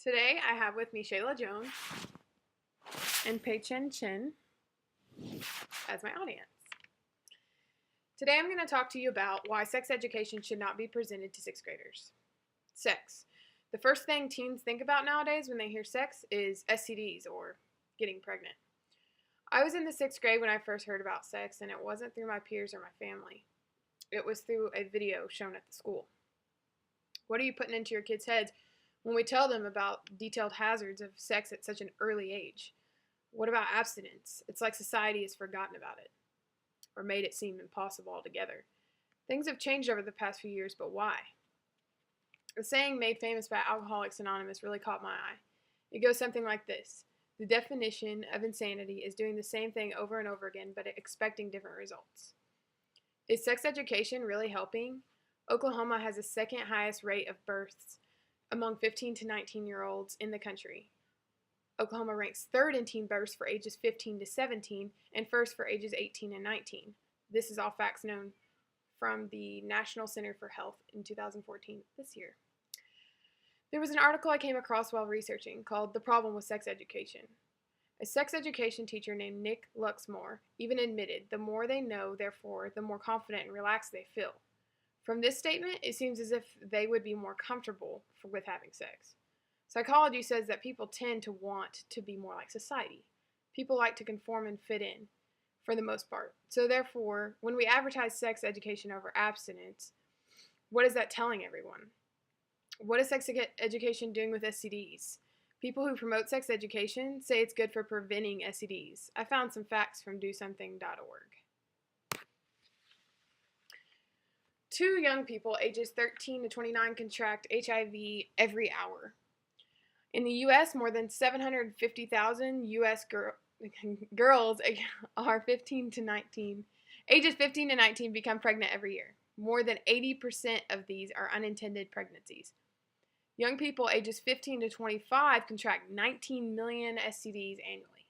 Today I have with me Shayla Jones and Pei Chen Chen as my audience. Today I'm going to talk to you about why sex education should not be presented to 6th graders. Sex. The first thing teens think about nowadays when they hear sex is STDs or getting pregnant. I was in the 6th grade when I first heard about sex, and it wasn't through my peers or my family. It was through a video shown at the school. What are you putting into your kids' heads when we tell them about detailed hazards of sex at such an early age? What about abstinence? It's like society has forgotten about it or made it seem impossible altogether. Things have changed over the past few years, but why? A saying made famous by Alcoholics Anonymous really caught my eye. It goes something like this: the definition of insanity is doing the same thing over and over again, but expecting different results. Is sex education really helping? Oklahoma has the second highest rate of births among 15 to 19-year-olds in the country. Oklahoma ranks third in teen births for ages 15 to 17 and first for ages 18 and 19. This is all facts known from the National Center for Health in 2014, this year. There was an article I came across while researching called "The Problem with Sex Education." A sex education teacher named Nick Luxmore even admitted the more they know, therefore, the more confident and relaxed they feel. From this statement, it seems as if they would be more comfortable with having sex. Psychology says that people tend to want to be more like society. People like to conform and fit in, for the most part. So therefore, when we advertise sex education over abstinence, what is that telling everyone? What is sex education doing with STDs? People who promote sex education say it's good for preventing STDs. I found some facts from DoSomething.org. 2 young people ages 13 to 29 contract HIV every hour. In the U.S., more than 750,000 U.S. girls are ages 15 to 19 become pregnant every year. More than 80% of these are unintended pregnancies. Young people ages 15 to 25 contract 19 million STDs annually.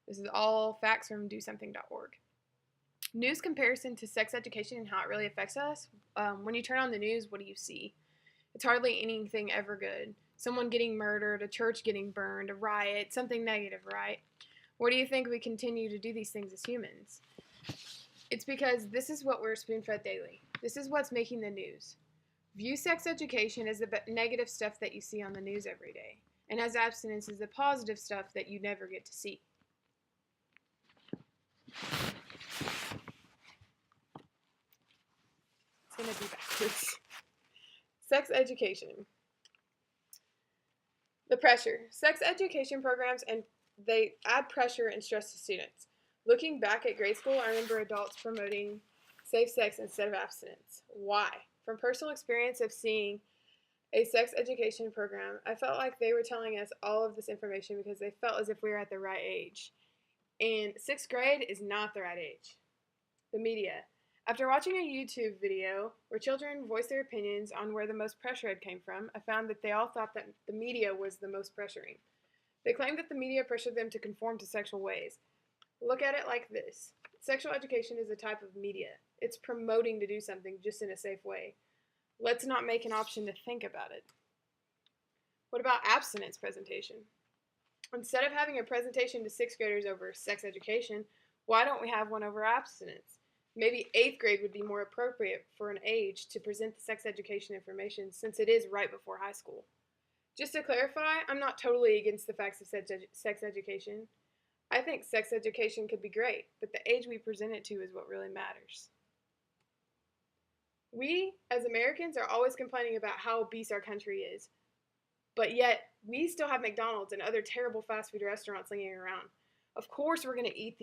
This is all facts from DoSomething.org. News comparison to sex education and how it really affects us. When you turn on the news, what do you see? It's hardly anything ever good. Someone getting murdered, a church getting burned, a riot, something negative, right? Why do you think we continue to do these things as humans? It's because this is what we're spoon-fed daily. This is what's making the news. View sex education as the negative stuff that you see on the news every day, and as abstinence is the positive stuff that you never get to see. It's going to be backwards. Sex education. The pressure. Sex education programs, and they add pressure and stress to students. Looking back at grade school, I remember adults promoting safe sex instead of abstinence. Why? From personal experience of seeing a sex education program, I felt like they were telling us all of this information because they felt as if we were at the right age. And 6th grade is not the right age. The media. After watching a YouTube video where children voiced their opinions on where the most pressure had came from, I found that they all thought that the media was the most pressuring. They claimed that the media pressured them to conform to sexual ways. Look at it like this. Sexual education is a type of media. It's promoting to do something just in a safe way. Let's not make an option to think about it. What about abstinence presentation? Instead of having a presentation to 6th graders over sex education, why don't we have one over abstinence? Maybe 8th grade would be more appropriate for an age to present the sex education information since it is right before high school. Just to clarify, I'm not totally against the facts of sex education. I think sex education could be great, but the age we present it to is what really matters. We, as Americans, are always complaining about how obese our country is, but yet we still have McDonald's and other terrible fast food restaurants hanging around. Of course we're going to eat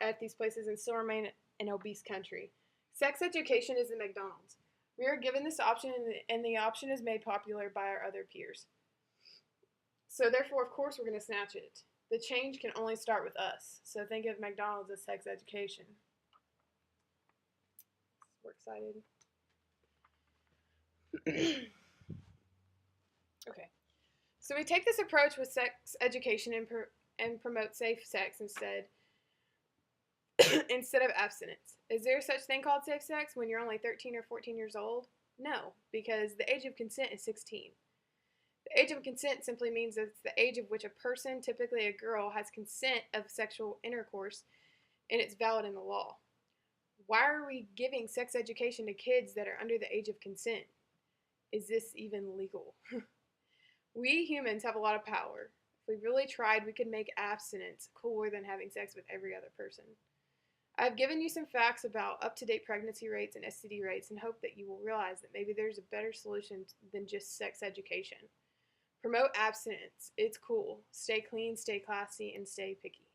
at these places and still remain an obese country. Sex education is the McDonald's. We are given this option, and the option is made popular by our other peers. So therefore, of course, we're going to snatch it. The change can only start with us. So think of McDonald's as sex education. We're excited. Okay. So we take this approach with sex education and promote safe sex instead of abstinence. Is there such thing called safe sex when you're only 13 or 14 years old? No, because the age of consent is 16. The age of consent simply means that it's the age of which a person, typically a girl, has consent of sexual intercourse, and it's valid in the law. Why are we giving sex education to kids that are under the age of consent? Is this even legal? We humans have a lot of power. If we really tried, we could make abstinence cooler than having sex with every other person. I've given you some facts about up-to-date pregnancy rates and STD rates and hope that you will realize that maybe there's a better solution than just sex education. Promote abstinence. It's cool. Stay clean, stay classy, and stay picky.